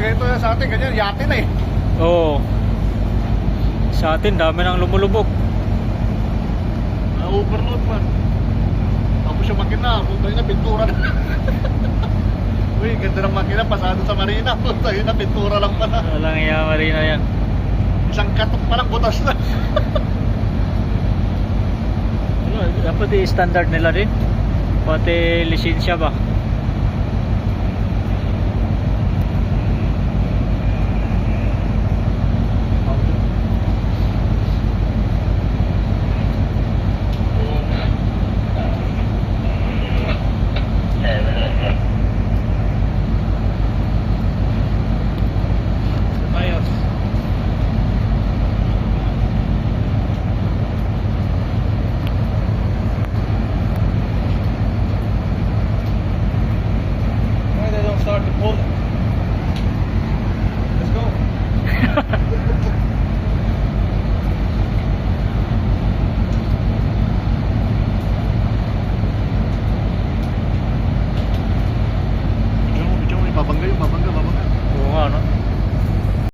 ganito yan sa atin, ganyan, yate na eh. Oo. Sa atin, dami nang lumulubog. Na-overload man. Tapos yung makina, puta yun na, pintura na. Uy, ganda ng makina, pasado sa marina. Puta yun na, pintura lang pala. Walang iya marina yan. Isang katok pa lang, butas na. Ano, dapat i-standard nila din. Pati lisensya ba? Ayos. Why they don't start to pull it? Let's go. Bidyo mo, babangga yun, babangga. Oo nga, no?